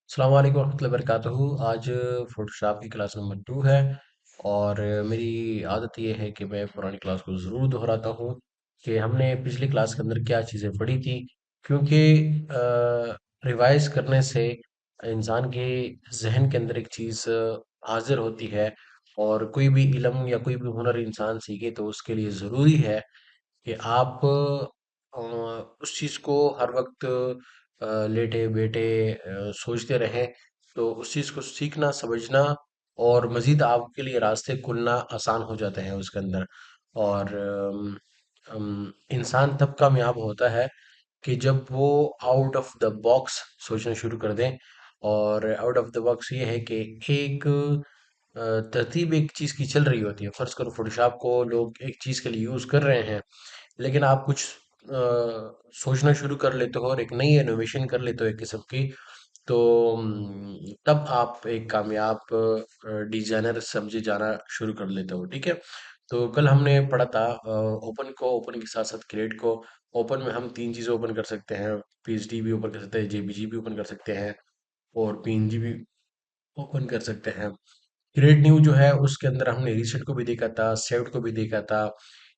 अस्सलाम वालेकुम रहमतुल्लाहि वबरकातुहू। आज फ़ोटोशॉप की क्लास नंबर 2 है। और मेरी आदत ये है कि मैं पुरानी क्लास को ज़रूर दोहराता हूँ कि हमने पिछली क्लास के अंदर क्या चीज़ें पढ़ी थी। क्योंकि रिवाइज़ करने से इंसान के ज़हन के अंदर एक चीज़ हाज़िर होती है। और कोई भी इल्म या कोई भी हुनर इंसान सीखे तो उसके लिए ज़रूरी है कि आप उस चीज़ को हर वक्त लेटे बैठे सोचते रहें। तो उस चीज़ को सीखना समझना और मज़ीद आपके लिए रास्ते खुलना आसान हो जाते हैं उसके अंदर। और इंसान तब कामयाब होता है कि जब वो आउट ऑफ द बॉक्स सोचना शुरू कर दें। और आउट ऑफ द बॉक्स ये है कि एक तरतीब एक चीज़ की चल रही होती है। फ़र्ज़ करो फ़ोटोशॉप को लोग एक चीज़ के लिए यूज़ कर रहे हैं, लेकिन आप कुछ सोचना शुरू कर लेते हो और एक नई इनोवेशन कर लेते हो एक किस्म की। तो तब आप एक कामयाब डिज़ाइनर समझे जाना शुरू कर लेते हो, ठीक है? तो कल हमने पढ़ा था ओपन को, ओपन के साथ-साथ क्रिएट को। ओपन में हम 3 चीज़ें ओपन कर सकते हैं, पीएचडी भी ओपन कर सकते हैं, जेपीजी भी ओपन कर सकते हैं और पीएनजी भी ओपन कर सकते हैं। क्रिएट न्यू जो है उसके अंदर हमने रीसेट को भी देखा था, सेव्ड को भी देखा था।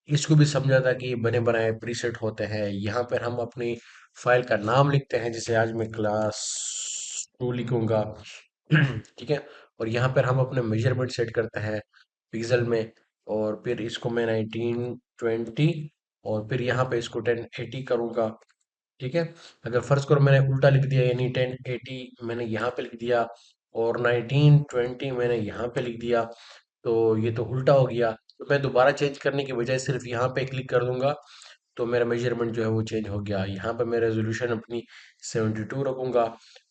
इसको भी समझा था कि बने बनाए प्रीसेट होते हैं। यहाँ पर हम अपनी फाइल का नाम लिखते हैं, जैसे आज मैं क्लास 2 लिखूंगा। ठीक है। और यहाँ पर हम अपने मेजरमेंट सेट करते हैं पिक्सल में। और फिर इसको मैं 1920 और फिर यहाँ पे इसको 1080 करूँगा। ठीक है। अगर फर्ज करो मैंने उल्टा लिख दिया, यानी 1080 मैंने यहाँ पे लिख दिया और 1920 मैंने यहाँ पे लिख दिया, तो ये तो उल्टा हो गया। तो मैं दोबारा चेंज करने की बजाय सिर्फ यहाँ पे क्लिक कर दूंगा, तो मेरा मेजरमेंट जो है वो चेंज हो गया। यहाँ पे मैं रेजोल्यूशन अपनी 72 रखूंगा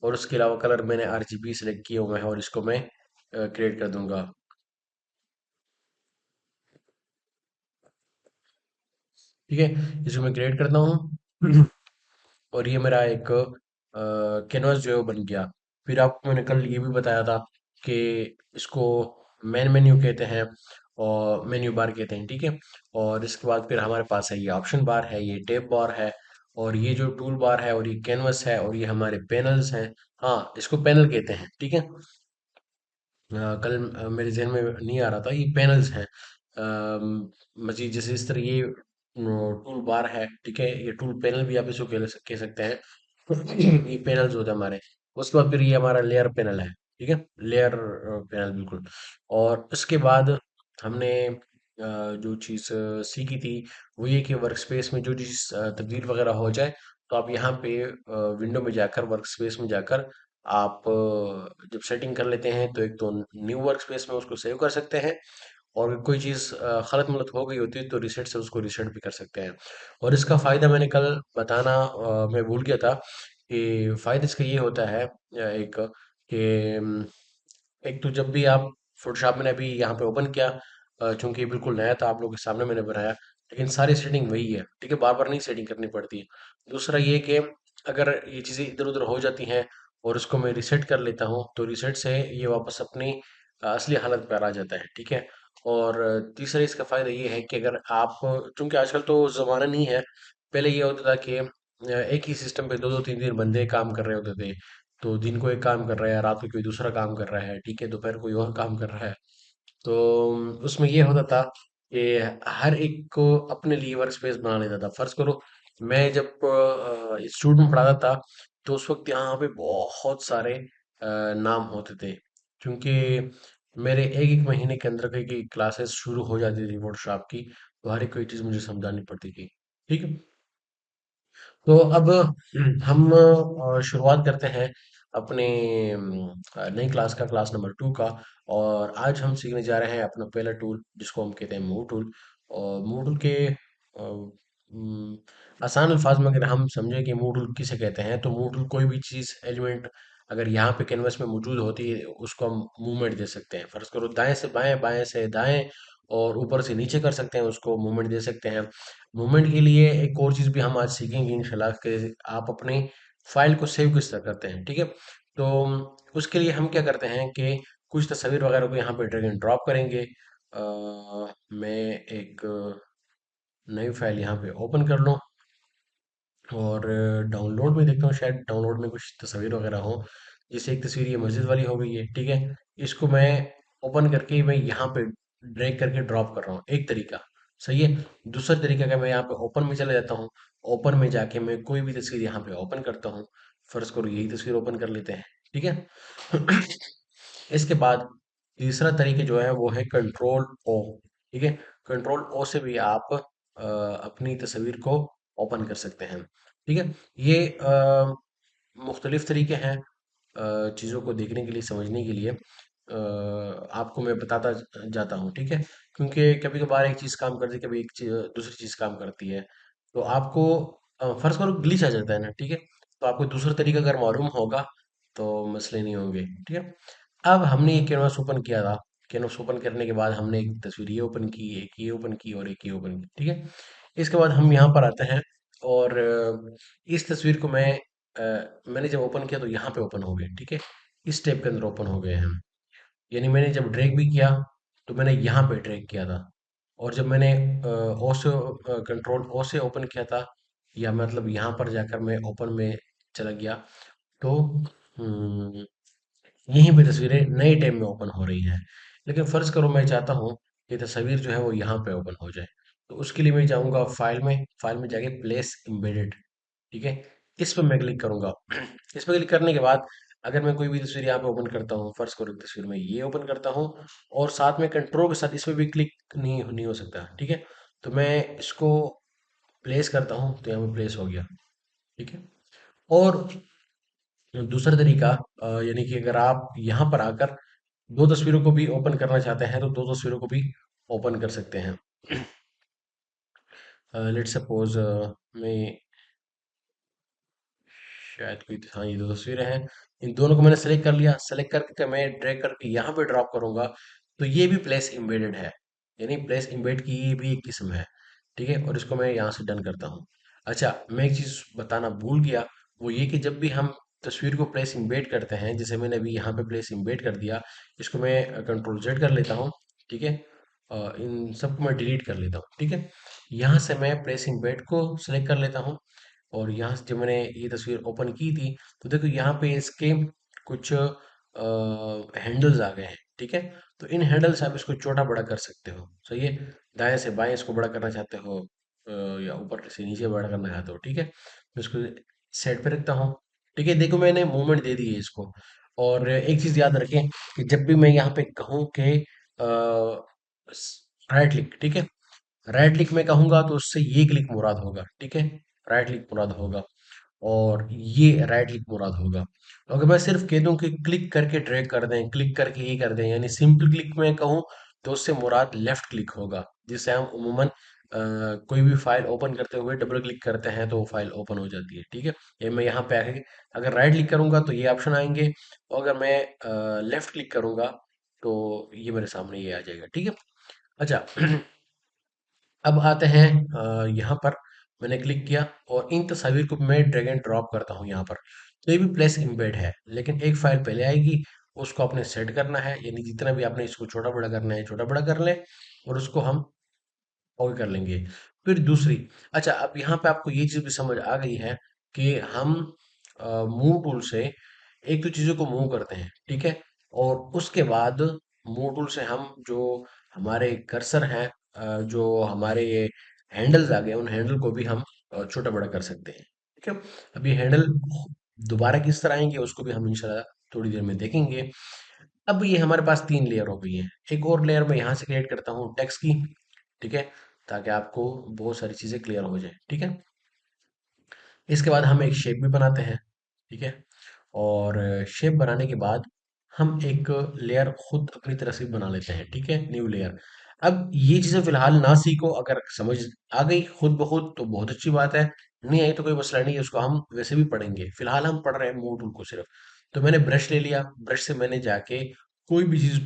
और उसके अलावा कलर मैंने आरजीबी सेलेक्ट किया हुआ है और इसको मैं क्रिएट कर दूंगा। ठीक है। इसको मैं क्रिएट करता हूँ। और ये मेरा एक कैनवास जो है वो बन गया। फिर आपको मैंने कल ये भी बताया था कि इसको मेन मेन्यू कहते हैं और मेन्यू बार कहते हैं, ठीक है। और इसके बाद फिर हमारे पास है ये ऑप्शन बार है, ये टैब बार है और ये जो टूल बार है और ये कैनवस है और ये हमारे पैनल्स हैं। हाँ, इसको पैनल कहते हैं, ठीक है। कल मेरे ज़हन में नहीं आ रहा था, ये पैनल्स हैं। मज़ीद जैसे इस तरह ये टूल बार है, ठीक है, ये टूल पैनल भी आप इसको कह सकते हैं। ये पैनल्स होते हैं हमारे। उसके बाद फिर ये हमारा लेयर पैनल है, ठीक है, लेयर पैनल बिल्कुल। और उसके बाद हमने जो चीज़ सीखी थी वो ये कि वर्क स्पेस में जो चीज़ तब्दील वगैरह हो जाए, तो आप यहाँ पे विंडो में जाकर वर्क स्पेस में जाकर आप जब सेटिंग कर लेते हैं तो एक तो न्यू वर्क स्पेस में उसको सेव कर सकते हैं। और अगर कोई चीज़ खलत मलत हो गई होती है तो रिसेट से उसको रिसेट भी कर सकते हैं। और इसका फ़ायदा मैंने कल बताना मैं भूल गया था कि फ़ायदा इसका ये होता है एक कि एक तो जब भी आप फ़ोटोशॉप मैंने अभी यहाँ पे ओपन किया, चूँकि बिल्कुल नया था आप लोगों के सामने मैंने बनाया, लेकिन सारी सेटिंग वही है, ठीक है? बार-बार नहीं सेटिंग करनी पड़ती है। दूसरा ये कि अगर ये चीज़ें इधर-उधर हो जाती हैं और उसको मैं रीसेट कर लेता हूँ, तो रीसेट से ये वापस अपनी असली हालत पर आ जाता है, ठीक है? और तीसरा इसका फ़ायदा ये है कि अगर आप, चूँकि आजकल तो ज़माना नहीं है, पहले ये होता था कि एक ही सिस्टम पे 2-2 3-3 बंदे काम कर रहे होते थे। तो दिन को एक काम कर रहा है, रात को कोई दूसरा काम कर रहा है, ठीक है, दोपहर को कोई और काम कर रहा है। तो उसमें ये होता था कि हर एक को अपने लिए वर्क स्पेस बना लेता था। फर्ज करो मैं जब इंस्टीट्यूट में पढ़ाता था तो उस वक्त यहाँ पे बहुत सारे नाम होते थे, क्योंकि मेरे एक एक महीने के अंदर कई कई क्लासेस शुरू हो जाती थी फोटोशॉप की। तो हर एक कोई चीज़ मुझे समझानी पड़ती थी, ठीक है। तो अब हम शुरुआत करते हैं अपने नई क्लास का, क्लास नंबर 2 का। और आज हम सीखने जा रहे हैं अपना पहला टूल जिसको हम कहते हैं मूव टूल। और मूव टूल के आसान अल्फाज में अगर हम समझें कि मूव टूल किसे कहते हैं, तो मूव टूल कोई भी चीज़ एलिमेंट अगर यहाँ पे कैनवस में मौजूद होती है उसको हम मूवमेंट दे सकते हैं। फर्ज करो दाएं से बाएं, बाएं से दाएं और ऊपर से नीचे कर सकते हैं, उसको मूवमेंट दे सकते हैं। मूवमेंट के लिए एक और चीज़ भी हम आज सीखेंगे इंशाल्लाह कि आप अपनी फाइल को सेव किस तरह करते हैं, ठीक है। तो उसके लिए हम क्या करते हैं कि कुछ तस्वीर वगैरह को यहाँ पे ड्रैग एंड ड्रॉप करेंगे। मैं एक नई फाइल यहाँ पे ओपन कर लूँ और डाउनलोड में देखता हूँ, शायद डाउनलोड में कुछ तस्वीर वगैरह हो। जैसे एक तस्वीर ये मस्जिद वाली हो गई है, ठीक है। इसको मैं ओपन करके मैं यहाँ पे ड्रैग करके ड्रॉप कर रहा हूँ, एक तरीका। सही है। दूसरा तरीका का, मैं यहाँ पे ओपन में चला जाता हूँ। ओपन में जाके मैं कोई भी तस्वीर यहाँ पे ओपन करता हूँ। फर्ज करो यही तस्वीर ओपन कर लेते हैं, ठीक है। इसके बाद तीसरा तरीके जो है वो है कंट्रोल ओ, ठीक है। कंट्रोल ओ से भी आप अपनी तस्वीर को ओपन कर सकते हैं, ठीक है। ये मुख्तलिफ तरीके हैं चीज़ों को देखने के लिए, समझने के लिए। आपको मैं बताता जाता हूँ, ठीक है। क्योंकि कभी कभार एक चीज़ काम करती है, कभी एक चीज़ दूसरी चीज़ काम करती है। तो आपको फर्ज करो ग्लिच आ जाता है ना, ठीक है। तो आपको दूसरा तरीका अगर मालूम होगा तो मसले नहीं होंगे, ठीक है। अब हमने ये कैनवास ओपन किया था। कैनवास ओपन करने के बाद हमने एक तस्वीर ये ओपन की, एक ये ओपन की और एक ये ओपन की, ठीक है। इसके बाद हम यहाँ पर आते हैं और इस तस्वीर को मैंने जब ओपन किया तो यहाँ पे ओपन हो गए, ठीक है। इस स्टेप के अंदर ओपन हो गए हम। यानी मैंने जब ड्रैग भी किया तो मैंने यहाँ पे ड्रैग किया था। और जब मैंने ओ से कंट्रोल ओ से ओपन किया था, या मतलब यहाँ पर जाकर मैं ओपन में चला गया, तो यहीं पे तस्वीरें नए टैब में ओपन हो रही हैं। लेकिन फ़र्ज़ करो मैं चाहता हूँ कि तस्वीर जो है वो यहाँ पे ओपन हो जाए। तो उसके लिए मैं जाऊँगा फ़ाइल में जाके प्लेस एम्बेडेड, ठीक है? इस पे मैं क्लिक करूँगा। इस पे क्लिक करने के बाद अगर मैं कोई भी तस्वीर यहाँ पे ओपन करता हूँ, फ़र्ज़ करो एक तस्वीर मैं ये ओपन करता हूँ और साथ में कंट्रोल के साथ इसमें भी क्लिक नहीं हो सकता, ठीक है? तो मैं इसको प्लेस करता हूँ तो यहाँ पे प्लेस हो गया, ठीक है? और दूसरा तरीका यानी कि अगर आप यहाँ पर आकर दो तस्वीरों को भी ओपन करना चाहते हैं तो दो तस्वीरों को भी ओपन कर सकते हैं। लेट्स सपोज मैं शायद कोई, हाँ ये दो तस्वीरें हैं। इन दोनों को मैंने सेलेक्ट कर लिया। सेलेक्ट करके मैं ड्रैग करके यहाँ पे ड्रॉप करूंगा तो ये भी प्लेस एम्बेडेड है। यानी प्लेस एम्बेड की ये भी एक किस्म है, ठीक है। और इसको मैं यहाँ से डन करता हूँ। अच्छा, मैं एक चीज़ बताना भूल गया, वो ये कि जब भी हम तस्वीर को प्लेस एम्बेड करते हैं, जैसे मैंने अभी यहाँ पे प्लेस एम्बेड कर दिया, इसको मैं कंट्रोल जेड कर लेता हूँ, ठीक है। इन सबको मैं डिलीट कर लेता हूँ, ठीक है। यहाँ से मैं प्लेस एम्बेड को सिलेक्ट कर लेता हूँ। और यहाँ से जब मैंने ये तस्वीर ओपन की थी तो देखो यहाँ पे इसके कुछ हैंडल्स आ गए हैं, ठीक है। तो इन हैंडल से आप इसको छोटा बड़ा कर सकते हो, सही है। दाएं से बाएं इसको बड़ा करना चाहते हो, या ऊपर से नीचे बड़ा करना चाहते हो, ठीक है। तो इसको साइड पे रखता हूँ, ठीक है। देखो मैंने मूवमेंट दे दी है इसको। और एक चीज याद रखें कि जब भी मैं यहाँ पे कहूँ कि राइट क्लिक, ठीक है, राइट क्लिक में कहूंगा तो उससे ये क्लिक मुराद होगा, ठीक है। राइट क्लिक मुराद होगा और ये राइट क्लिक मुराद होगा। अगर मैं सिर्फ कह दूं कि क्लिक करके ड्रैग कर दें, क्लिक करके ये कर दें, यानी सिंपल क्लिक में कहूँ तो उससे मुराद लेफ्ट क्लिक होगा, जिससे हम उमूमन कोई भी फाइल ओपन करते हुए डबल क्लिक करते हैं तो वो फाइल ओपन हो जाती है, ठीक है। ये मैं यहाँ पे आके अगर राइट क्लिक करूंगा तो ये ऑप्शन आएंगे, और अगर मैं लेफ्ट क्लिक करूंगा तो ये मेरे सामने ये आ जाएगा, ठीक है। अच्छा, अब आते हैं यहाँ पर। मैंने क्लिक किया और इन तस्वीर को मैं ड्रैग एंड ड्रॉप करता हूँ यहाँ पर। तो ये भी प्लेस इम्बेड है, लेकिन एक फाइल पहले आएगी, उसको आपने सेट करना है, यानी जितना भी आपने इसको छोटा बड़ा करना है छोटा बड़ा कर लें, और उसको हम और कर लेंगे। फिर दूसरी, अच्छा अब यहाँ पे आपको ये चीज़ भी समझ आ गई है कि हम मूव टूल से एक तो चीज़ों को मूव करते हैं, ठीक है। और उसके बाद मूव टूल से हम जो हमारे कर्सर हैं, जो हमारे ये हैंडल्स आ गए, उन हैंडल को भी हम छोटा बड़ा कर सकते हैं, ठीक है। अब ये हैंडल दोबारा किस तरह आएंगे उसको भी हम इंशाल्लाह थोड़ी देर में देखेंगे। अब ये हमारे पास तीन लेयर हो गई हैं। एक और लेयर मैं यहाँ से क्रिएट करता हूँ टेक्स्ट की, ठीक है, ताकि आपको बहुत सारी चीज़ें क्लियर हो जाए, ठीक है। इसके बाद हम एक शेप भी बनाते हैं, ठीक है। और शेप बनाने के बाद हम एक लेयर खुद अपनी तरफ से बना लेते हैं, ठीक है, न्यू लेयर। अब ये चीज़ें फिलहाल ना सीखो, अगर समझ आ गई खुद ब खुद तो बहुत अच्छी बात है, नहीं आई तो कोई मसला नहीं है, उसको हम वैसे भी पढ़ेंगे। फिलहाल हम पढ़ रहे हैं मूव टूल को सिर्फ। तो मैंने ब्रश ले लिया, ब्रश से मैंने जाके कोई भी चीज़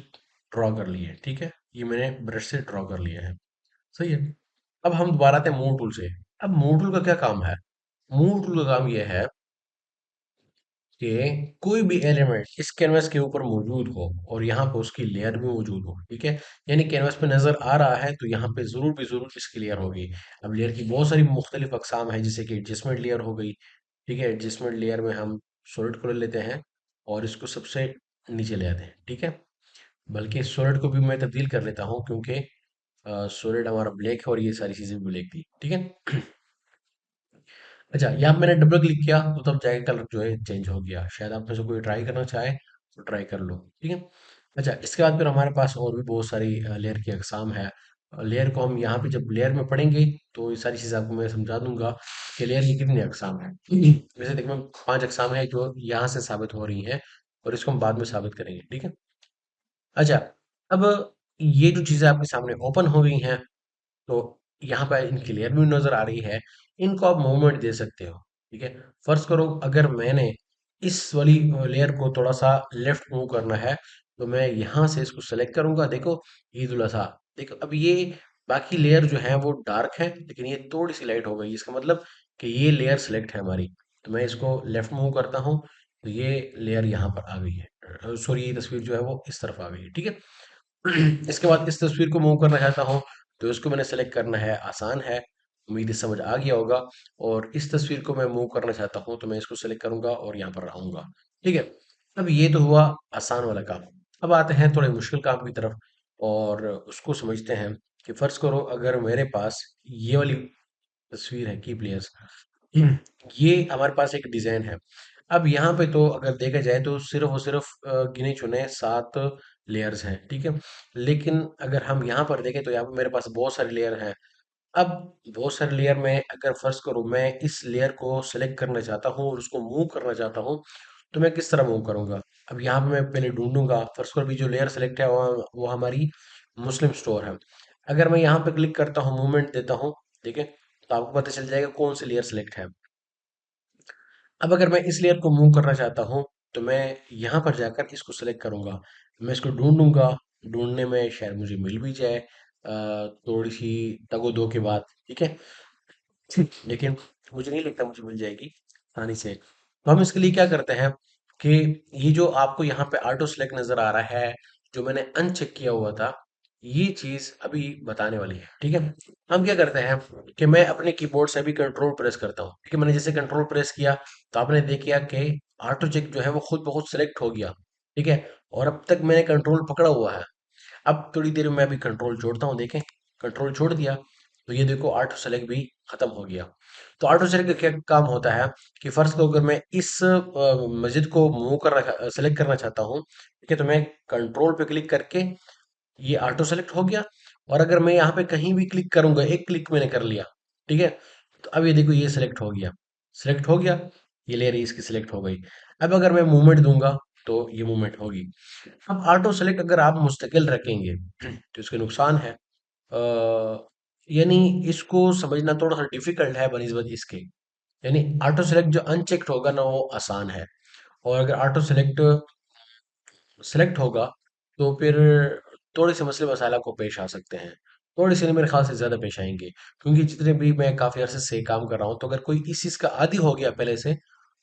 ड्रॉ कर ली है, ठीक है। ये मैंने ब्रश से ड्रॉ कर लिया है, सही है। अब हम दोबारा आते हैं मूव टूल से। अब मूव टूल का क्या काम है? मूव टूल का काम यह है कि कोई भी एलिमेंट इस कैनवस के ऊपर मौजूद हो और यहाँ पे उसकी लेयर भी मौजूद हो, ठीक है। यानी कैनवस पे नजर आ रहा है तो यहाँ पे जरूर भी जरूर इसकी लेयर होगी। अब लेयर की बहुत सारी मुख्तलिफ अकसाम है, जैसे कि एडजस्टमेंट लेयर हो गई, ठीक है। एडजस्टमेंट लेयर में हम सॉलिड कलर लेते हैं, और इसको सबसे नीचे ले आते हैं, ठीक है। बल्कि सॉलिड को भी मैं तब्दील कर लेता हूँ, क्योंकि सॉलिड हमारा ब्लैक है और ये सारी चीजें भी ब्लैक थी, ठीक है। अच्छा, यहाँ पे मैंने डबल क्लिक किया तो तब जाके कलर जो है चेंज हो गया। शायद आप में से कोई ट्राई करना चाहे तो ट्राई कर लो, ठीक है। अच्छा, इसके बाद फिर हमारे पास और भी बहुत सारी लेयर की अकसाम है। लेयर को हम यहाँ पे जब लेयर में पढ़ेंगे तो ये सारी चीज़ आपको मैं समझा दूंगा कि लेयर की कितनी अकसाम है। वैसे देखो, 5 अकसाम है जो यहाँ से साबित हो रही हैं, और इसको हम बाद में साबित करेंगे, ठीक है। अच्छा, अब ये जो चीज़ें आपके सामने ओपन हो गई हैं, तो यहाँ पे इनकी लेयर भी नजर आ रही है। इनको आप मूवमेंट दे सकते हो, ठीक है। फर्ज करो अगर मैंने इस वाली लेयर को थोड़ा सा लेफ्ट मूव करना है, तो मैं यहाँ से इसको सेलेक्ट करूंगा। देखो, ईद उल अजहा। देखो, अब ये बाकी लेयर जो है वो डार्क है, लेकिन ये थोड़ी सी लाइट हो गई। इसका मतलब कि ये लेयर सेलेक्ट है हमारी। तो मैं इसको लेफ्ट मूव करता हूँ, तो ये लेयर यहाँ पर आ गई है। सॉरी, ये तस्वीर जो है वो इस तरफ आ गई है, ठीक है। इसके बाद इस तस्वीर को मूव करना चाहता हूँ, तो इसको मैंने सेलेक्ट करना है, आसान है। उम्मीद है समझ आ गया होगा। और इस तस्वीर को मैं मूव करना चाहता हूँ, तो मैं इसको सेलेक्ट करूंगा और यहाँ पर रहूंगा, ठीक है। अब ये तो हुआ आसान वाला काम। अब आते हैं थोड़े मुश्किल काम की तरफ, और उसको समझते हैं। कि फर्ज करो अगर मेरे पास ये वाली तस्वीर है की प्लेयर्स, ये हमारे पास एक डिजाइन है। अब यहाँ पे तो अगर देखा जाए तो सिर्फ और सिर्फ गिने चुने 7 लेयर्स हैं, ठीक है। लेकिन अगर हम यहाँ पर देखें तो यहाँ पे मेरे पास बहुत सारे लेयर हैं। अब बहुत सारे लेयर में अगर फर्ज करूँ मैं इस लेयर को सेलेक्ट करना चाहता हूँ और उसको मूव करना चाहता हूँ, तो मैं किस तरह मूव करूंगा। अब यहाँ पे मैं पहले ढूंढूंगा। फर्ज करो अभी जो लेयर सेलेक्ट है वो हमारी मुस्लिम स्टोर है। अगर मैं यहाँ पे क्लिक करता हूँ, मूवमेंट देता हूँ, ठीक है, तो आपको पता चल जाएगा कौन सी लेयर सेलेक्ट है। अब अगर मैं इस लेयर को मूव करना चाहता हूँ, तो मैं यहाँ पर जाकर इसको सेलेक्ट करूंगा। मैं इसको ढूंढूंगा। ढूंढने में शायद मुझे मिल भी जाए, थोड़ी सी दगो दो के बाद, ठीक है। लेकिन मुझे नहीं लगता मुझे मिल जाएगी आसानी से। तो हम इसके लिए क्या करते हैं कि ये जो आपको यहाँ पे ऑटो सेलेक्ट नजर आ रहा है, जो मैंने अनचेक किया हुआ था, ये चीज अभी बताने वाली है, ठीक है। हम क्या करते हैं कि मैं अपने कीबोर्ड से भी कंट्रोल प्रेस करता हूँ, ठीक है। मैंने जैसे कंट्रोल प्रेस किया, तो आपने देखा कि ऑटो चेक जो है वो खुद ब खुद सेलेक्ट हो गया, ठीक है। और अब तक मैंने कंट्रोल पकड़ा हुआ है। अब थोड़ी देर में मैं अभी कंट्रोल छोड़ता हूँ, देखें, कंट्रोल छोड़ दिया, तो ये देखो ऑटो सेलेक्ट भी खत्म हो गया। तो ऑटो सेलेक्ट का क्या काम होता है कि फर्ज करो अगर मैं इस मस्जिद को मूव करना सेलेक्ट करना चाहता हूँ, ठीक है, तो मैं कंट्रोल पे क्लिक करके ये ऑटो सेलेक्ट हो गया। और अगर मैं यहाँ पे कहीं भी क्लिक करूंगा, एक क्लिक मैंने कर लिया, ठीक है, तो अब ये देखो ये सिलेक्ट हो गया। सिलेक्ट हो गया, ये लेयर इसकी सिलेक्ट हो गई। अब अगर मैं मूवमेंट दूंगा, तो ये मूवमेंट होगी। अब ऑटो सेलेक्ट अगर आप मुस्तकिल रखेंगे तो इसके नुकसान है। यानी इसको समझना थोड़ा सा डिफिकल्ट है बनिस्बत इसके। यानी ऑटो सेलेक्ट जो अनचेक्ड होगा ना वो आसान है, और अगर ऑटो सेलेक्ट सेलेक्ट होगा, तो फिर थोड़े से मसले मसाला को पेश आ सकते हैं। थोड़े से नहीं, मेरे ख्याल से ज़्यादा पेश आएंगे, क्योंकि जितने भी मैं काफ़ी अरसे से काम कर रहा हूँ, तो अगर कोई इस चीज़ का आदी हो गया पहले से,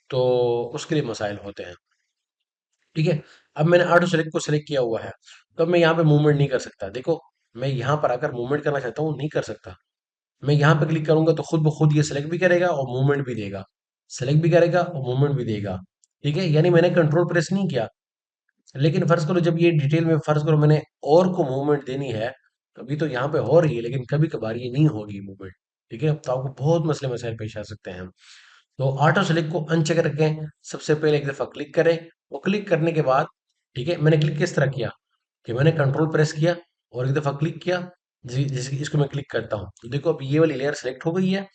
तो उसके लिए मसाइल होते हैं, ठीक है। अब मैंने ऑटो सेलेक्ट को सेलेक्ट किया हुआ है, तो अब मैं यहाँ पे मूवमेंट नहीं कर सकता। देखो, मैं यहाँ पर आकर मूवमेंट करना चाहता हूँ, नहीं कर सकता। मैं यहाँ पे क्लिक करूंगा तो खुद ब खुद ये सेलेक्ट भी करेगा और मूवमेंट भी देगा। सेलेक्ट भी करेगा और मूवमेंट भी देगा, ठीक है। यानी मैंने कंट्रोल प्रेस नहीं किया। लेकिन फर्ज करो जब ये डिटेल में फर्ज करो मैंने और को मूवमेंट देनी है, तो अभी तो यहाँ पे हो रही है, लेकिन कभी कभार ये नहीं होगी मूवमेंट, ठीक है। तो आपको बहुत मसले मसाइल पेश आ सकते हैं। तो ऑटो सेलेक्ट को अनचेक रखें। सबसे पहले एक दफा क्लिक करें, और क्लिक करने के बाद, ठीक है, मैंने क्लिक किस तरह किया कि मैंने कंट्रोल प्रेस किया और एक दफा क्लिक किया। जैसे कि इसको मैं क्लिक करता हूँ, तो देखो अब ये वाली लेयर सेलेक्ट हो गई है,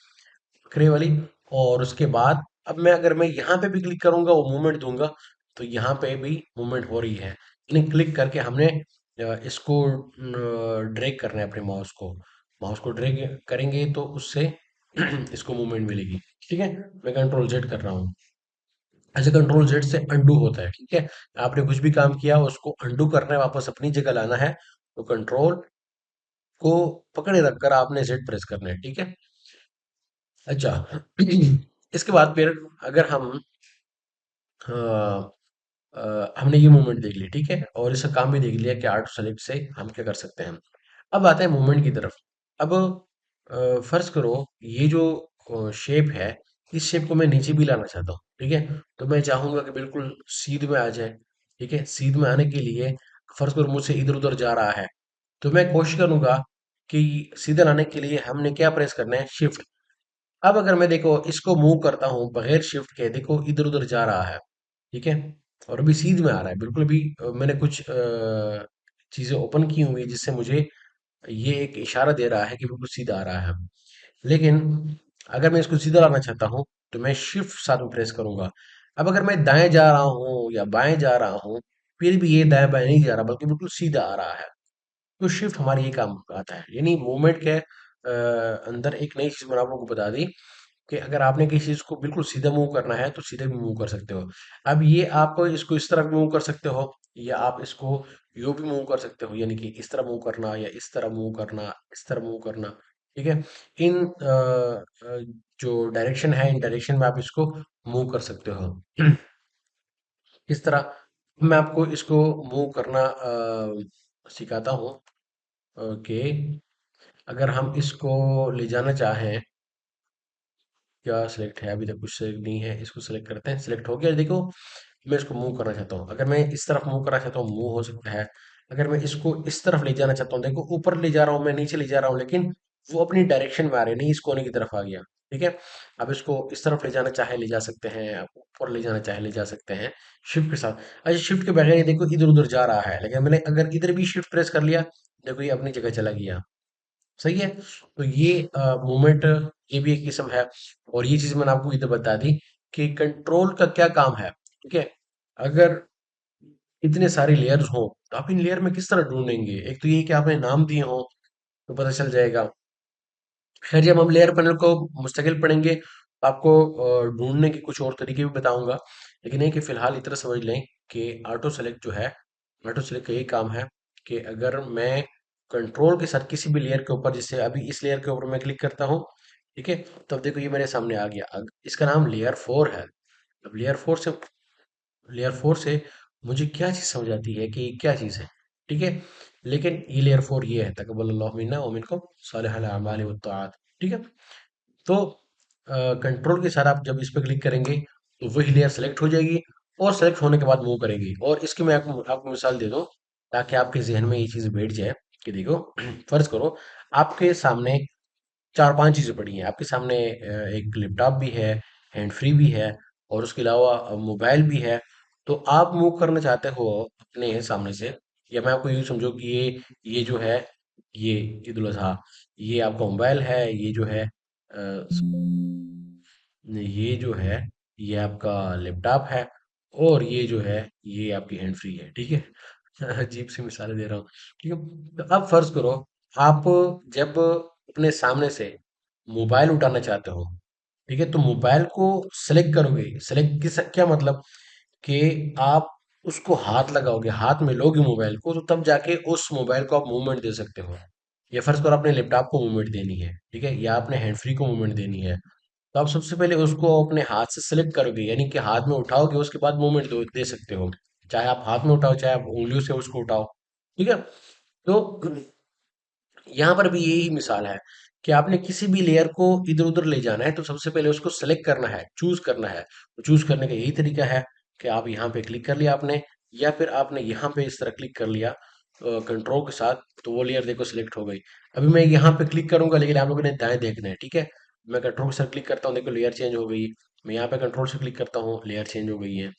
ग्रे वाली। और उसके बाद अब मैं अगर मैं यहाँ पे भी क्लिक करूंगा और मूवमेंट दूंगा, तो यहाँ पे भी मूवमेंट हो रही है। यानी क्लिक करके हमने इसको ड्रैग करना है अपने माउस को ड्रैग करेंगे तो उससे इसको मूवमेंट मिलेगी, ठीक है। मैं कंट्रोल जेड कर रहा हूँ। ऐसे कंट्रोल जेड से अंडू होता है, ठीक है। आपने कुछ भी काम किया उसको अंडू करना है, वापस अपनी जगह लाना है, तो कंट्रोल को पकड़े रखकर आपने जेड प्रेस करना है, ठीक है। अच्छा, इसके बाद फिर अगर हम हमने ये मूवमेंट देख ली, ठीक है, और इसका काम भी देख लिया कि आर्ट सेलेक्ट से हम क्या कर सकते हैं। अब आते हैं मूवमेंट की तरफ। अब फर्ज करो ये जो शेप है, इस शेप को मैं नीचे भी लाना चाहता हूँ, ठीक है। तो मैं चाहूंगा कि बिल्कुल सीध में आ जाए। ठीक है, सीध में आने के लिए फर्ज करो मुझसे इधर उधर जा रहा है, तो मैं कोशिश करूंगा कि सीधे लाने के लिए हमने क्या प्रेस करना है, शिफ्ट। अब अगर मैं देखो इसको मूव करता हूँ बगैर शिफ्ट के, देखो इधर उधर जा रहा है। ठीक है, और अभी सीध में आ रहा है बिल्कुल भी। मैंने कुछ चीजें ओपन की हुई है जिससे मुझे ये एक इशारा दे रहा है कि बिल्कुल सीधा आ रहा है। लेकिन अगर मैं इसको सीधा लाना चाहता हूँ तो मैं शिफ्ट साथ में प्रेस करूंगा। अब अगर मैं दाएं जा रहा हूँ या बाएं जा रहा हूँ, फिर भी ये दाएं बाएं नहीं जा रहा बल्कि बिल्कुल सीधा आ रहा है। तो शिफ्ट हमारे ये काम आता है, यानी मूवमेंट के अंदर एक नई चीज मैंने आप लोगों को बता दी कि अगर आपने किसी चीज को बिल्कुल सीधा मूव करना है तो सीधे भी मूव कर सकते हो। अब ये आप इसको इस तरह मूव कर सकते हो, या आप इसको यूं भी मूव कर सकते हो, यानी कि इस तरह मूव करना या इस तरह मूव करना, इस तरह मूव करना। ठीक है, इन जो डायरेक्शन है इन डायरेक्शन में आप इसको मूव कर सकते हो। इस तरह मैं आपको इसको मूव करना सिखाता हूँ। ओके, अगर हम इसको ले जाना चाहें, क्या सिलेक्ट है, अभी तक कुछ सिलेक्ट नहीं है, इसको सिलेक्ट करते हैं। सिलेक्ट हो गया, देखो मैं इसको मूव करना चाहता हूँ। अगर मैं इस तरफ मूव करना चाहता हूँ मूव हो सकता है। अगर मैं इसको इस तरफ ले जाना चाहता हूँ, देखो ऊपर ले जा रहा हूँ मैं, नीचे ले जा रहा हूँ, लेकिन वो अपनी डायरेक्शन में आ रहे हैं, नहीं इस कोने की तरफ आ गया। ठीक है, अब इसको इस तरफ ले जाना चाहे ले जा सकते हैं, आप ऊपर ले जाना चाहे ले जा सकते हैं शिफ्ट के साथ। अच्छा, शिफ्ट के बगैर ये देखो इधर उधर जा रहा है, लेकिन मैंने अगर इधर भी शिफ्ट प्रेस कर लिया, देखो ये अपनी जगह चला गया। सही है। तो ये मूवमेंट, ये भी एक किस्म है। और ये चीज मैंने आपको इधर बता दी कि कंट्रोल का क्या काम है। ठीक है, अगर इतने सारे लेयर्स हो तो आप इन लेयर में किस तरह ढूंढेंगे, एक तो ये कि आपने नाम दिए हो तो पता चल जाएगा। खैर, जब हम लेयर पैनल को मुस्तकिल पढ़ेंगे तो आपको ढूंढने के कुछ और तरीके भी बताऊंगा। लेकिन ये कि फिलहाल इतना समझ लें कि ऑटो सेलेक्ट जो है, ऑटो सेलेक्ट का यही काम है कि अगर मैं कंट्रोल के साथ किसी भी लेयर के ऊपर, जैसे अभी इस लेयर के ऊपर मैं क्लिक करता हूँ, ठीक है, तब देखो ये मेरे सामने आ गया। इसका नाम लेयर 4 है। अब लेयर 4 से मुझे क्या चीज़ समझ आती है कि क्या चीज़ है। ठीक है, लेकिन ये लेयर 4 ये है, तकब्बलल्लाहु मिन्ना व मिनकुम सालिहल अमाल व ताआत। ठीक है, तो कंट्रोल के साथ आप जब इस पे क्लिक करेंगे तो वही लेयर सेलेक्ट हो जाएगी, और सेलेक्ट होने के बाद मूव करेगी। और इसकी मैं आपको मिसाल दे दूं ताकि आपके जहन में ये चीज़ बैठ जाए कि देखो फर्ज करो आपके सामने चार पांच चीजें पड़ी हैं आपके सामने। एक लैपटॉप भी है, हैंड फ्री भी है, और उसके अलावा मोबाइल भी है। तो आप मूव करना चाहते हो अपने सामने से, या मैं आपको यूँ समझो कि ये जो है, ये ईद उल अजहा, ये आपका मोबाइल है, ये जो है ये जो है ये आपका लैपटॉप है, और ये जो है ये आपकी हैंड फ्री है। ठीक है, अजीब सी मिसालें दे रहा हूँ। ठीक है, तो अब फर्ज करो आप जब अपने सामने से मोबाइल उठाना चाहते हो, ठीक है, तो मोबाइल को सेलेक्ट करोगे। सेलेक्ट किस क्या मतलब कि आप उसको हाथ लगाओगे, हाथ में लोगे मोबाइल को, तो तब जाके उस मोबाइल को आप मूवमेंट दे सकते हो। या फर्ज करो आपने लैपटॉप को मूवमेंट देनी है, ठीक है, या आपने हैंड फ्री को मूवमेंट देनी है, तो आप सबसे पहले उसको अपने हाथ से सेलेक्ट करोगे, यानी कि हाथ में उठाओगे, उसके बाद मूवमेंट दे सकते हो। चाहे आप हाथ में उठाओ, चाहे आप उंगलियों से उसको उठाओ। ठीक है, तो यहाँ पर भी यही मिसाल है कि आपने किसी भी लेयर को इधर उधर ले जाना है तो सबसे पहले उसको सेलेक्ट करना है, चूज करना है। तो चूज करने का यही तरीका है कि आप यहाँ पे क्लिक कर लिया आपने, या फिर आपने यहाँ पे इस तरह क्लिक कर लिया कंट्रोल के साथ, तो वो लेयर देखो सिलेक्ट हो गई। अभी मैं यहाँ पे क्लिक करूंगा, लेकिन आप लोगों ने दाएं देखना है। ठीक है, मैं कंट्रोल के साथ क्लिक करता हूँ, देखो लेयर चेंज हो गई। मैं यहाँ पे कंट्रोल से क्लिक करता हूँ, लेयर चेंज हो गई है।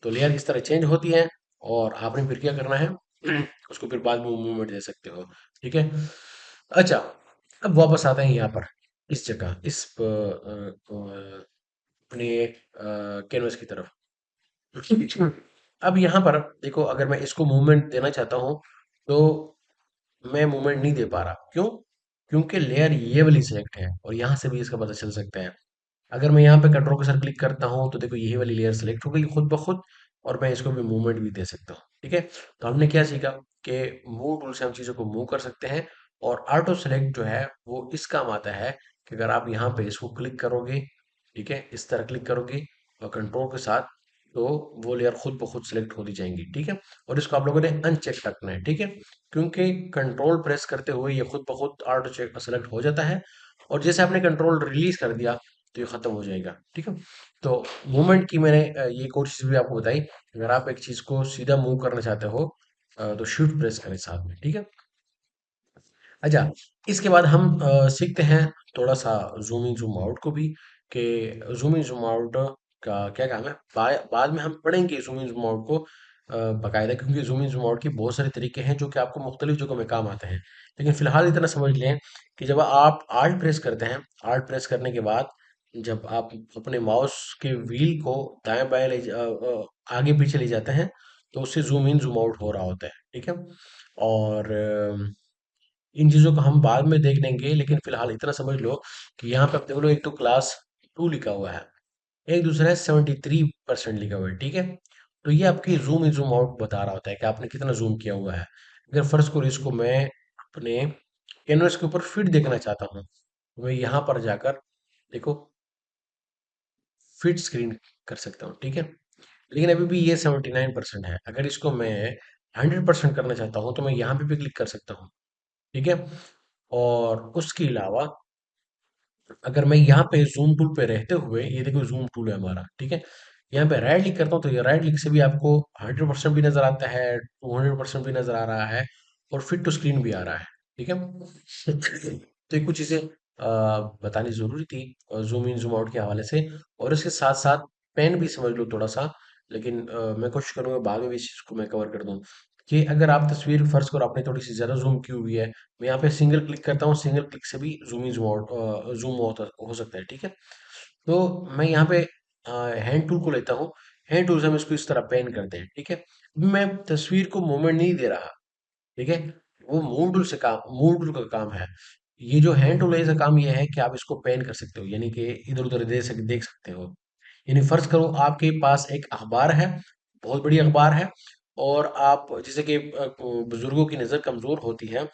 तो लेयर इस तरह चेंज होती है, और आपने फिर क्या करना है, उसको फिर बाद में मूवमेंट दे सकते हो। ठीक है, अच्छा, अब वापस आते हैं यहाँ पर, इस जगह इस अपने कैनवस की तरफ। अब यहाँ पर देखो अगर मैं इसको मूवमेंट देना चाहता हूँ तो मैं मूवमेंट नहीं दे पा रहा। क्यों? क्योंकि लेयर ये वाली सिलेक्ट है, और यहाँ से भी इसका पता चल सकता है। अगर मैं यहाँ पे कंट्रोल के साथ क्लिक करता हूँ तो देखो यही वाली लेयर सेलेक्ट हो गई खुद ब खुद, और मैं इसको भी मूवमेंट भी दे सकता हूँ। ठीक है, तो हमने क्या सीखा कि मूव टूल से हम चीज़ों को मूव कर सकते हैं। और ऑटो सेलेक्ट जो है वो इस काम आता है कि अगर आप यहाँ पे इसको क्लिक करोगे, ठीक है, इस तरह क्लिक करोगे और कंट्रोल के साथ, तो वो लेयर खुद ब खुद सेलेक्ट होती जाएंगी। ठीक है, और इसको आप लोगों ने अनचेक रखना है। ठीक है, क्योंकि कंट्रोल प्रेस करते हुए ये खुद ब खुद ऑटो चेक सेलेक्ट हो जाता है। और जैसे आपने कंट्रोल रिलीज कर दिया, तो ये खत्म हो जाएगा। ठीक है। तो मूवमेंट की मैंने ये एक और चीज भी आपको बताई। अगर आप एक चीज को सीधा मूव करना चाहते हो तो शिफ्ट प्रेस करें साथ में। ठीक है। अच्छा, इसके बाद हम सीखते हैं थोड़ा सा ज़ूम इन ज़ूम आउट को भी, कि ज़ूम इन ज़ूम आउट का क्या काम है। बाद में हम पढ़ेंगे ज़ूम इन ज़ूम आउट को बाकायदा, क्योंकि ज़ूम इन ज़ूम आउट के बहुत सारे तरीके हैं जो कि आपको मुख्तलिफ जगहों में काम आते हैं। लेकिन फिलहाल इतना समझ लें कि जब आप आल्ट प्रेस करते हैं, आल्ट प्रेस करने के बाद जब आप अपने माउस के व्हील को दाएं बाएं आगे पीछे ले जाते हैं, तो उससे ज़ूम इन ज़ूम आउट हो रहा होता है। ठीक है। और इन चीज़ों को हम बाद में देख लेंगे, लेकिन फिलहाल इतना समझ लो कि यहाँ पे आप देख लो, एक तो क्लास 2 लिखा हुआ है, एक दूसरा है 73% लिखा हुआ है। ठीक है। तो ये आपकी जूम इन जूम आउट बता रहा होता है कि आपने कितना जूम किया हुआ है। अगर फर्ज करो इसको मैं अपने कैनवस के ऊपर फिट देखना चाहता हूँ, तो मैं यहाँ पर जाकर देखो फिट स्क्रीन कर सकता हूँ। ठीक है। लेकिन अभी भी ये 79% है। अगर इसको मैं 100% करना चाहता हूँ तो मैं यहाँ पे भी क्लिक कर सकता हूँ। ठीक है। और उसके अलावा अगर मैं यहाँ पे ज़ूम टूल पे रहते हुए, ये देखो ज़ूम टूल है हमारा। ठीक है। यहाँ पे राइट क्लिक करता हूँ तो ये राइट क्लिक से भी आपको 100% भी नज़र आता है, 200% भी नज़र आ रहा है, और फिट टू स्क्रीन भी आ रहा है। ठीक है। तो ये कुछ चीज़ें बतानी ज़रूरी थी ज़ूम इन ज़ूम आउट के हवाले से। और इसके साथ साथ पेन भी समझ लो थोड़ा सा, लेकिन मैं कोशिश करूँगा बाद में भी इस चीज़ को मैं कवर कर दूँ, कि अगर आप तस्वीर फर्ज करो आपने थोड़ी सी ज़्यादा जूम की हुई है, मैं यहाँ पे सिंगल क्लिक करता हूँ, सिंगल क्लिक से भी zoom in zoom out zoom out हो सकता है। ठीक है। तो मैं यहाँ पे हैंड टूल को लेता हूँ। हैंड टूल से हम इसको इस तरह पेन करते हैं। ठीक है। अभी मैं तस्वीर को मूवमेंट नहीं दे रहा। ठीक है। वो मूव टूल का काम है। ये जो हैंड टूल है, इसका काम ये है कि आप इसको पेन कर सकते हो, यानी कि इधर उधर देख सकते हो। यानी फर्ज करो आपके पास एक अखबार है, बहुत बड़ी अखबार है, और आप जैसे कि बुजुर्गों की नज़र कमज़ोर होती है,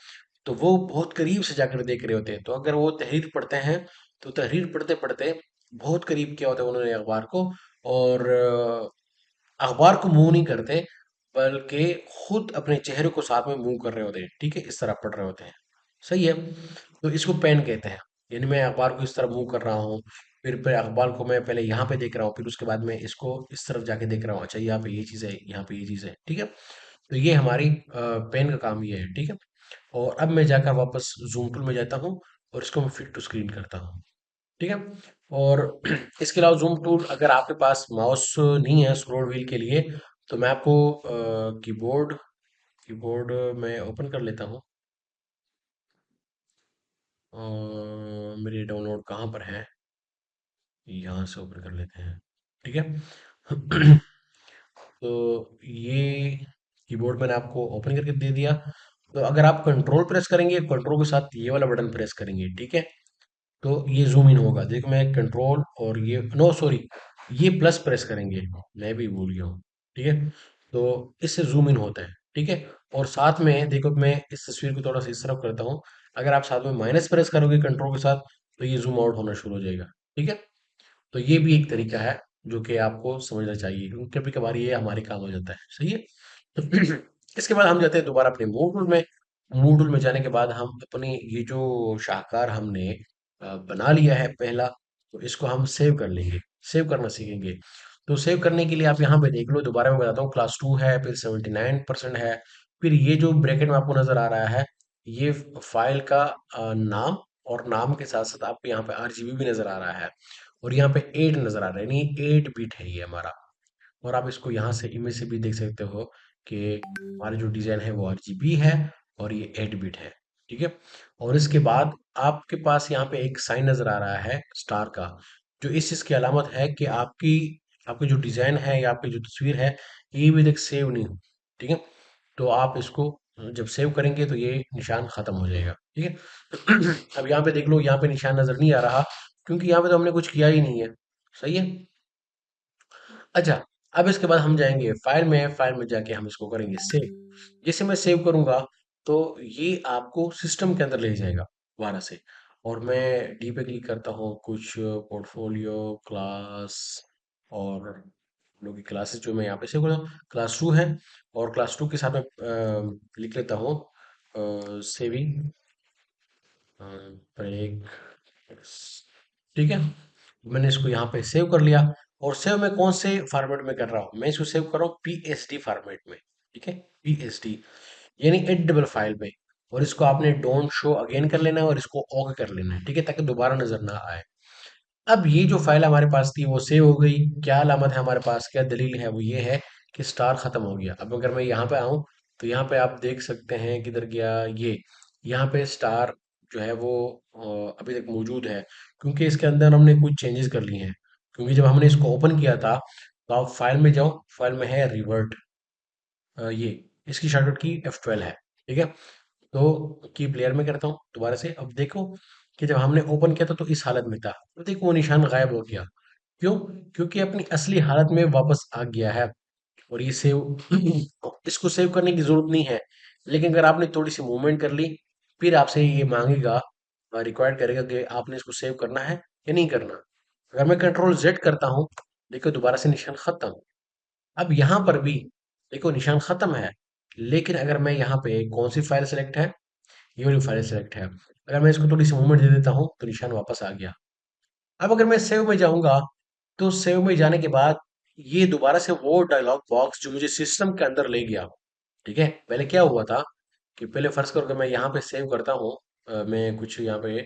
तो वो बहुत करीब से जाकर देख रहे होते हैं। तो अगर वो तहरीर पढ़ते हैं, तो तहरीर पढ़ते पढ़ते बहुत करीब किया होता है उन्होंने अखबार को, और अखबार को मूव नहीं करते, बल्कि खुद अपने चेहरे को साथ में मूव कर रहे होते हैं। ठीक है। इस तरह पढ़ रहे होते हैं। सही है। तो इसको पेन कहते हैं। यानी मैं अखबार को इस तरह मूव कर रहा हूँ, फिर अखबार को मैं पहले यहाँ पे देख रहा हूँ, फिर उसके बाद मैं इसको इस तरफ जाके देख रहा हूँ, अच्छा यहाँ पे ये चीज़ है, यहाँ पे ये चीज़ है। ठीक है। तो ये हमारी पेन का काम ये है। ठीक है। और अब मैं जाकर वापस जूम टूल में जाता हूँ, और इसको मैं फिट टू स्क्रीन करता हूँ। ठीक है। और इसके अलावा जूम टूल, अगर आपके पास माउस नहीं है स्क्रॉल व्हील के लिए, तो मैं आपको कीबोर्ड कीबोर्ड में ओपन कर लेता हूँ। मेरे डाउनलोड कहाँ पर है, यहाँ से ओपन कर लेते हैं। ठीक है। तो ये कीबोर्ड मैंने आपको ओपन करके दे दिया। तो अगर आप कंट्रोल प्रेस करेंगे, कंट्रोल के साथ ये वाला बटन प्रेस करेंगे, ठीक है, तो ये जूम इन होगा। देखो मैं कंट्रोल और ये नो सॉरी, ये प्लस प्रेस करेंगे, मैं भी भूल गया हूँ। ठीक है। तो इससे जूम इन होता है। ठीक है। और साथ में देखो मैं इस तस्वीर को थोड़ा सा इस तरफ करता हूँ, अगर आप साथ में माइनस प्रेस करोगे कंट्रोल के साथ, तो ये जूम आउट होना शुरू हो जाएगा। ठीक है। तो ये भी एक तरीका है जो कि आपको समझना चाहिए, क्योंकि कभी कभार ये हमारे काम हो जाता है। सही है। तो इसके बाद हम जाते हैं दोबारा अपने मूव टूल में। मूव टूल में जाने के बाद हम अपनी ये जो शाहकार हमने बना लिया है पहला, तो इसको हम सेव कर लेंगे, सेव करना सीखेंगे। तो सेव करने के लिए आप यहाँ पे देख लो, दोबारा मैं बताता हूँ, क्लास 2 है, फिर 79% है, फिर ये जो ब्रैकेट में आपको नजर आ रहा है, ये फाइल का नाम, और नाम के साथ साथ आपको यहाँ पे आरजीबी भी नजर आ रहा है, और यहाँ पे 8 नजर आ रहा है, यानी 8 बिट है ये हमारा। और आप इसको यहाँ से इमेज से भी देख सकते हो कि हमारा जो डिजाइन है वो आरजीबी है, और ये 8 बिट है। ठीक है। और इसके बाद आपके पास यहाँ पे एक साइन नजर आ रहा है स्टार का, जो इस चीज की अलामत है कि आपकी आपकी जो डिजाइन है या आपकी जो तस्वीर है, ये भी तक सेव नहीं हुई। ठीक है। तो आप इसको जब सेव करेंगे तो ये निशान खत्म हो जाएगा। ठीक है। अब यहाँ पे देख लो, यहाँ पे निशान नजर नहीं आ रहा, क्योंकि यहाँ पे तो हमने कुछ किया ही नहीं है। सही है। अच्छा, अब इसके बाद हम जाएंगे फाइल में, फाइल में जाके हम इसको करेंगे सेव। जैसे मैं सेव करूंगा, तो ये आपको सिस्टम के अंदर ले जाएगा दोबारा से। और मैं डी पे क्लिक करता हूँ, कुछ पोर्टफोलियो क्लास, और लोग की क्लासेस जो मैं यहाँ पे सेव करता हूँ, क्लास 2 है, और क्लास 2 के साथ मैं लिख लेता हूँ सेविंग ब्रेक। ठीक है। मैंने इसको यहाँ पे सेव कर लिया। और सेव मैं कौन से फॉर्मेट में कर रहा हूँ, मैं इसको सेव कर रहा हूँ पीएसडी फॉर्मेट में। ठीक है, पीएसडी यानी एडिटेबल फाइल में। और इसको आपने डोंट शो अगेन कर लेना है और इसको ओके कर लेना है, ठीक है, ताकि दोबारा नजर ना आए। अब ये जो फाइल हमारे पास थी वो सेव हो गई। क्या अलामत है हमारे पास, क्या दलील है, वो ये है कि स्टार खत्म हो गया। अब अगर मैं यहाँ पे आऊँ तो यहाँ पे आप देख सकते हैं किधर गया ये, यहाँ पे स्टार जो है वो अभी तक मौजूद है, क्योंकि इसके अंदर हमने कुछ चेंजेस कर लिए हैं। क्योंकि जब हमने इसको ओपन किया था, तो आप फाइल में जाओ, फाइल में है रिवर्ट, ये इसकी शॉर्टकट की F12 है। ठीक है, तो की प्लेयर में करता हूँ दोबारा से। अब देखो कि जब हमने ओपन किया था तो इस हालत में था, तो देखो वो निशान गायब हो गया। क्यों? क्योंकि अपनी असली हालत में वापस आ गया है। और ये सेव इसको सेव करने की जरूरत नहीं है, लेकिन अगर आपने थोड़ी सी मूवमेंट कर ली, फिर आपसे ये मांगेगा, रिक्वायर्ड करेगा कि आपने इसको सेव करना है या नहीं करना। अगर मैं कंट्रोल जेड करता हूँ, देखो दोबारा से निशान खत्म। अब यहाँ पर भी देखो निशान खत्म है, लेकिन अगर मैं यहाँ पे कौन सी फाइल सेलेक्ट है, ये वाली फाइल सेलेक्ट है, अगर मैं इसको थोड़ी सी मूवमेंट दे देता हूँ तो निशान वापस आ गया। अब अगर मैं सेव में जाऊंगा, तो सेव में जाने के बाद ये दोबारा से वो डायलॉग बॉक्स जो मुझे सिस्टम के अंदर ले गया। ठीक है, पहले क्या हुआ था कि पहले फर्ज करो कि मैं यहाँ पे सेव करता हूँ, मैं कुछ यहाँ पे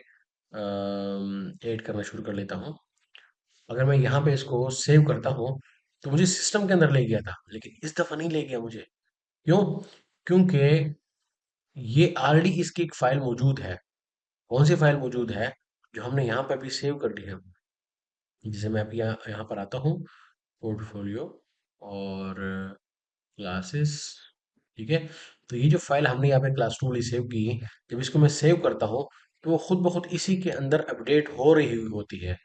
ऐड करना शुरू कर लेता हूँ। अगर मैं यहाँ पे इसको सेव करता हूँ, तो मुझे सिस्टम के अंदर ले गया था, लेकिन इस दफा नहीं ले गया मुझे। क्यों? क्योंकि ये ऑलरेडी इसकी एक फाइल मौजूद है। कौन सी फाइल मौजूद है? जो हमने यहाँ पे अभी सेव कर ली है। जैसे मैं अभी यहाँ यहाँ पर आता हूँ, पोर्टफोलियो और क्लासेस। ठीक है, तो ये जो फाइल हमने यहाँ पे क्लास 2 वाली सेव की, जब इसको मैं सेव करता हूँ, तो वो खुद ब खुद इसी के अंदर अपडेट हो रही हुई होती है।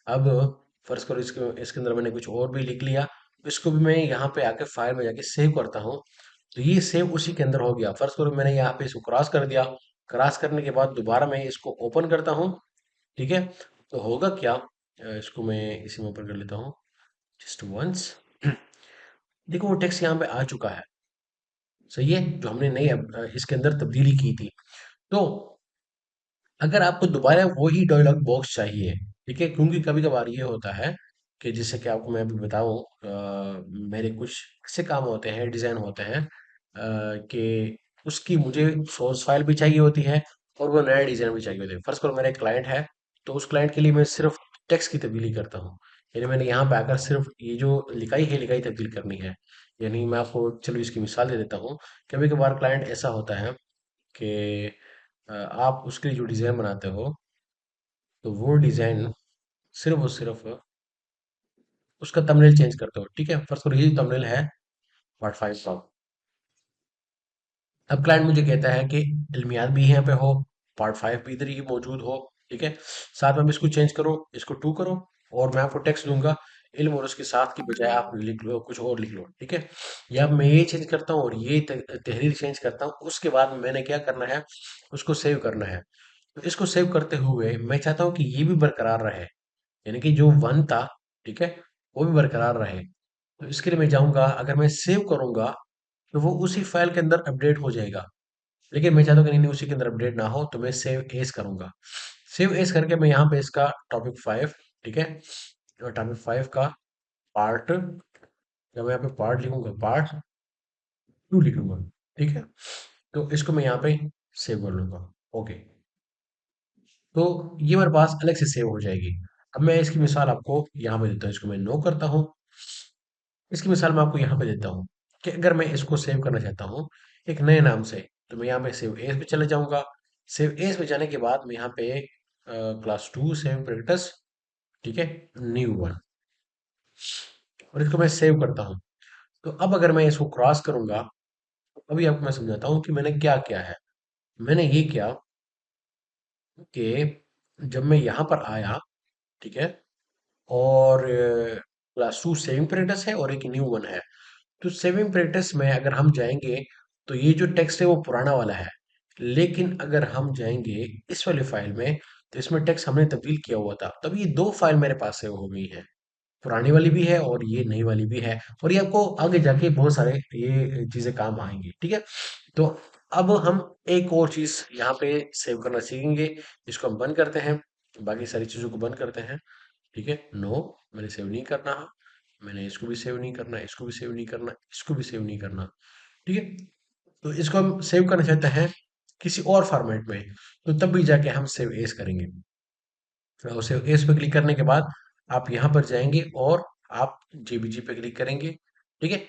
अब फर्ज करो इसके इसके अंदर मैंने कुछ और भी लिख लिया, इसको भी मैं यहाँ पे आके फाइल में जाके सेव करता हूँ, तो ये सेव उसी के अंदर हो गया। फर्ज करो मैंने यहाँ पे इसको क्रॉस कर दिया, क्रॉस करने के बाद दोबारा मैं इसको ओपन करता हूँ। ठीक है, तो होगा क्या, इसको मैं इसी में ओपन कर लेता हूँ जस्ट वंस। देखो वो टेक्स्ट यहाँ पे आ चुका है, सही है, जो हमने नई इसके अंदर तब्दीली की थी। तो अगर आपको दोबारा वही डायलॉग बॉक्स चाहिए, ठीक है, क्योंकि कभी कभार ये होता है कि जैसे कि आपको मैं अभी बताऊं, मेरे कुछ ऐसे काम होते हैं, डिज़ाइन होते हैं, कि उसकी मुझे सोर्स फाइल भी चाहिए होती है और वो नया डिज़ाइन भी चाहिए होता है। फर्स्ट करो मेरा एक क्लाइंट है, तो उस क्लाइंट के लिए मैं सिर्फ टेक्स्ट की तब्दीली करता हूँ। यानी मैंने यहाँ पे आकर सिर्फ ये जो लिखाई है, लिखाई तब्दील करनी है। यानी मैं आपको चलो इसकी मिसाल दे देता हूँ। कभी कभार क्लाइंट ऐसा होता है कि आप उसके लिए जो डिज़ाइन बनाते हो, तो वो डिज़ाइन सिर्फ और सिर्फ उसका थंबनेल चेंज करते हो। ठीक है, फर्स्ट करो ये थंबनेल है पार्ट 5 का। अब क्लाइंट मुझे कहता है कि इल्मियात भी यहाँ पे हो, पार्ट 5 भी इधर ही मौजूद हो। ठीक है, साथ में अब इसको चेंज करो, इसको 2 करो, और मैं आपको टेक्स्ट दूंगा, इल्म और उसके साथ की बजाय आप लिख लो, कुछ और लिख लो। ठीक है, या मैं ये चेंज करता हूँ और ये तहरीर चेंज करता हूँ, उसके बाद मैंने क्या करना है, उसको सेव करना है। तो इसको सेव करते हुए मैं चाहता हूँ कि ये भी बरकरार रहे, यानी कि जो वन था, ठीक है, वो भी बरकरार रहे। तो इसके लिए मैं जाऊंगा, अगर मैं सेव करूंगा, तो वो उसी फाइल के अंदर अपडेट हो जाएगा। लेकिन मैं चाहता हूँ कि नहीं नहीं, उसी के अंदर अपडेट ना हो, तो मैं सेव एज करूंगा। सेव एज करके मैं यहाँ पे इसका टॉपिक 5, ठीक है, और टॉपिक 5 का पार्ट, जब मैं यहाँ पे पार्ट लिखूंगा, पार्ट 2 लिख लूंगा। ठीक है, तो इसको मैं यहाँ पे सेव कर लूंगा। ओके, तो ये मेरे पास अलग से सेव हो जाएगी। अब मैं इसकी मिसाल आपको यहाँ पे देता हूँ, इसको मैं नो करता हूँ। इसकी मिसाल मैं आपको यहाँ पे देता हूँ कि अगर मैं इसको सेव करना चाहता हूँ एक नए नाम से, तो मैं यहाँ पे सेव एज पे चले जाऊंगा। सेव एज पे जाने के बाद मैं यहाँ पे क्लास 2 सेव प्रैक्टिस, ठीक है, न्यू वन, और इसको मैं सेव करता हूँ। तो अब अगर मैं इसको क्रॉस करूंगा, तो अभी आपको मैं समझाता हूँ कि मैंने क्या किया है। मैंने ये किया कि जब मैं यहाँ पर आया, ठीक है, और क्लास 2 सेविंग प्रैक्टिस है और एक न्यू वन है। तो सेविंग प्रैक्टिस में अगर हम जाएंगे, तो ये जो टेक्स्ट है वो पुराना वाला है। लेकिन अगर हम जाएंगे इस वाली फाइल में, तो इसमें टेक्स्ट हमने तब्दील किया हुआ था, तब ये दो फाइल मेरे पास सेव हो गई है। पुरानी वाली भी है और ये नई वाली भी है, और ये आपको आगे जाके बहुत सारे ये चीजें काम आएंगी। ठीक है, तो अब हम एक और चीज यहाँ पे सेव करना सीखेंगे, इसको हम बंद करते हैं, बाकी सारी चीजों को बंद करते हैं। ठीक है, नो, मैंने सेव नहीं करना है, मैंने इसको भी सेव नहीं करना, इसको भी सेव नहीं करना, इसको भी सेव नहीं करना। ठीक है, तो इसको हम सेव करना चाहते हैं किसी और फॉर्मेट में, तो तब भी जाके हम सेव एज करेंगे। और सेव एज पे क्लिक करने के बाद आप यहाँ पर जाएंगे और आप जेपीजी पे क्लिक करेंगे। ठीक है,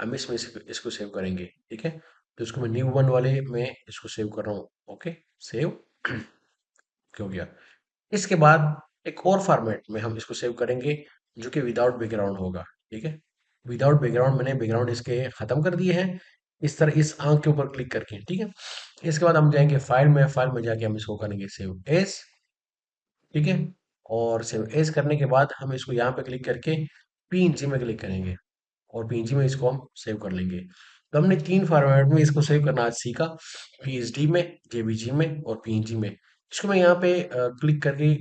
हम इसमें इसको सेव करेंगे। ठीक है, तो इसको मैं न्यू वन वाले में इसको सेव कर रहा हूँ। ओके, सेव हो गया। इसके बाद एक और फॉर्मेट में हम इसको सेव करेंगे जो कि विदाउट बैकग्राउंड होगा। ठीक है, विदाउट बैकग्राउंड, मैंने बैकग्राउंड इसके खत्म कर दिए हैं इस तरह, इस आंख के ऊपर क्लिक करके। ठीक है, इसके बाद हम जाएंगे फाइल में जाके हम इसको करेंगे सेव एज। ठीक है, और सेव एज करने के बाद हम इसको यहाँ पे क्लिक करके पीएनजी में क्लिक करेंगे और पीएनजी में इसको हम सेव कर लेंगे। तो हमने 3 फॉर्मेट में इसको सेव करना आज सीखा, पीएसडी में, जेपीजी में और पीएनजी में। इसको मैं यहाँ पे क्लिक करके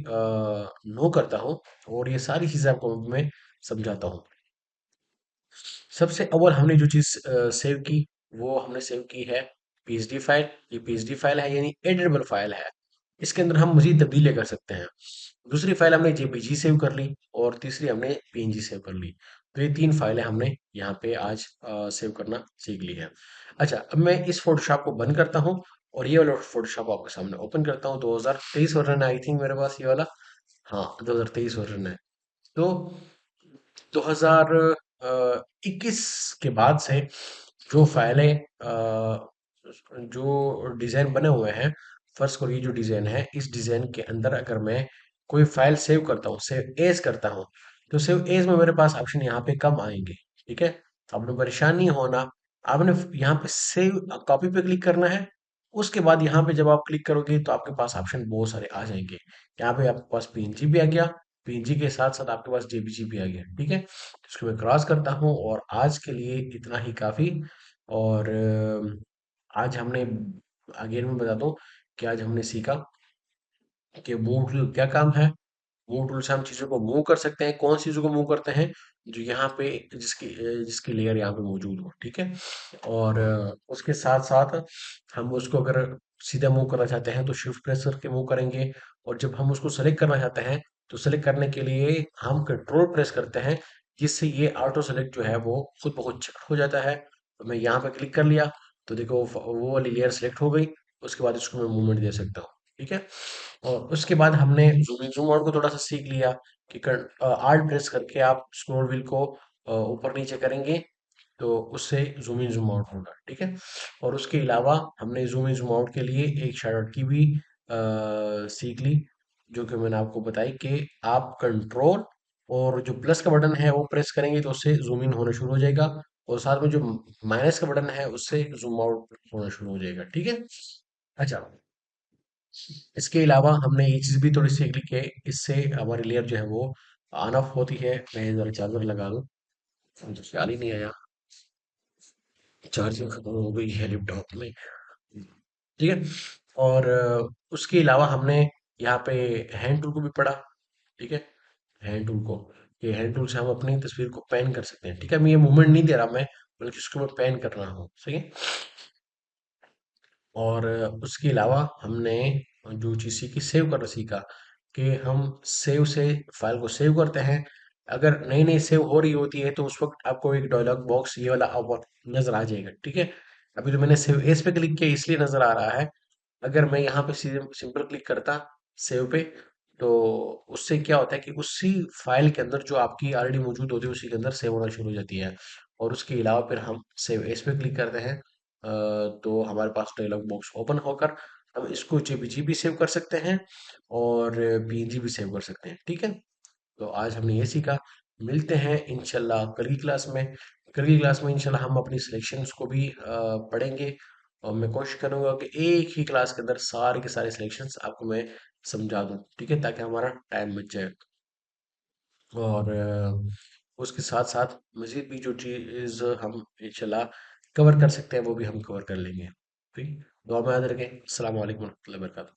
नो करता हूँ और ये सारी चीज़ें आपको मैं समझाता हूँ। सबसे अव्वल हमने जो चीज़ सेव की, वो हमने सेव की है पीएसडी फाइल। ये पीएसडी फाइल है यानी एडिटेबल फाइल है, इसके अंदर हम मज़ीद तब्दीलियाँ कर सकते हैं। दूसरी फाइल हमने जेपीजी सेव कर ली और तीसरी हमने पीएनजी सेव कर ली। तो ये 3 फाइलें हमने यहाँ पे आज सेव करना सीख ली है। अच्छा, अब मैं इस फ़ोटोशॉप को बंद करता हूँ और ये वाला फ़ोटोशॉप आपके सामने ओपन करता हूँ। 2023 वर्ज़न है आई थिंक मेरे पास ये वाला। हाँ, 2023 वर्ज़न है। तो 2021 के बाद से जो फाइलें जो डिज़ाइन बने हुए हैं, फर्ज़ करो ये जो डिज़ाइन है, इस डिज़ाइन के अंदर अगर मैं कोई फाइल सेव करता हूँ, सेव एज़ करता हूँ, तो सेव एज़ में मेरे पास ऑप्शन यहाँ पे कम आएंगे। ठीक है, आपने परेशान नहीं होना, आपने यहाँ पे सेव कॉपी पे क्लिक करना है। उसके बाद यहाँ पे जब आप क्लिक करोगे तो आपके पास ऑप्शन बहुत सारे आ जाएंगे। यहाँ पे आपके पास पीएनजी भी आ गया, पीएनजी के साथ साथ आपके पास जेपीजी भी आ गया। ठीक है, तो इसको मैं क्रॉस करता हूँ और आज के लिए इतना ही काफ़ी। और आज हमने, आगे मैं बता दूं कि आज हमने सीखा कि मूव टूल क्या काम है। मूव टूल से हम चीज़ों को मूव कर सकते हैं। कौन सी चीज़ों को मूव करते हैं? जो यहाँ पे जिसकी लेयर यहाँ पे मौजूद हो। ठीक है, और उसके साथ साथ हम उसको अगर सीधा मूव करना चाहते हैं तो शिफ्ट प्रेस करके मूव करेंगे। और जब हम उसको सेलेक्ट करना चाहते हैं तो सेलेक्ट करने के लिए हम कंट्रोल प्रेस करते हैं, जिससे ये ऑटो सेलेक्ट जो है वो खुद ब खुद चेक हो जाता है। तो मैं यहाँ पे क्लिक कर लिया तो देखो वो वाली लेयर सेलेक्ट हो गई। उसके बाद इसको मैं मूवमेंट दे सकता हूँ। ठीक है, और उसके बाद हमने जूम इन जूम आउट को थोड़ा सा सीख लिया कि आल्ट प्रेस करके आप स्क्रॉल व्हील को ऊपर नीचे करेंगे तो उससे जूम इन जूम आउट होगा। ठीक है, और उसके अलावा हमने जूम इन जूम आउट के लिए एक शॉर्टकट की भी सीख ली, जो कि मैंने आपको बताई कि आप कंट्रोल और जो प्लस का बटन है वो प्रेस करेंगे तो उससे जूम इन होना शुरू हो जाएगा, और साथ में जो माइनस का बटन है उससे जूम आउट होना शुरू हो जाएगा। ठीक है, अच्छा, इसके अलावा हमने ये चीज़ भी थोड़ी सीख ली कि इससे हमारी लेयर जो है वो ऑन ऑफ होती है। मैं ज़रा चार्जर लगा दूँ, मुझे ख्याल ही नहीं आया चार्जिंग खत्म हो गई है लैपटॉप में। ठीक है, और उसके अलावा हमने यहाँ पे हैंड टूल को भी पढ़ा। ठीक है, हैंड टूल को, ये हैंड टूल से हम अपनी तस्वीर को पैन कर सकते हैं। ठीक है, मैं ये मूवमेंट नहीं दे रहा मैं, बल्कि उसको मैं पैन कर रहा हूँ। सही है, और उसके अलावा हमने जो चीज़ सीखी, सेव करना सीखा कि हम सेव से फाइल को सेव करते हैं। अगर नई नई सेव हो रही होती है तो उस वक्त आपको एक डायलॉग बॉक्स ये वाला नजर आ जाएगा। ठीक है, अभी तो मैंने सेव एस पे क्लिक किया इसलिए नजर आ रहा है। अगर मैं यहाँ पे सीधे सिंपल क्लिक करता सेव पे, तो उससे क्या होता है कि उसी फाइल के अंदर जो आपकी ऑलरेडी मौजूद होती है उसी के अंदर सेव होना शुरू हो जाती है। और उसके अलावा फिर हम सेव एस पे क्लिक करते हैं, तो हमारे पास डायलॉग बॉक्स ओपन होकर हम इसको जेपीजी भी सेव कर सकते हैं और पीएनजी भी सेव कर सकते हैं। ठीक है, तो आज हमने ये सीखा। मिलते हैं इंशाल्लाह कल की क्लास में। कल की क्लास में इंशाल्लाह हम अपनी सिलेक्शंस को भी पढ़ेंगे, और मैं कोशिश करूंगा कि एक ही क्लास के अंदर सारे के सारे सिलेक्शंस आपको मैं समझा दूं। ठीक है, ताकि हमारा टाइम बच जाए। और उसके साथ साथ मजीद भी जो चीज़ हम इंशाल्लाह कवर कर सकते हैं वो भी हम कवर कर लेंगे। ठीक, दुआ में याद रखें। अस्सलाम वालेकुम रहमतुल्लाहि व बरकातहू।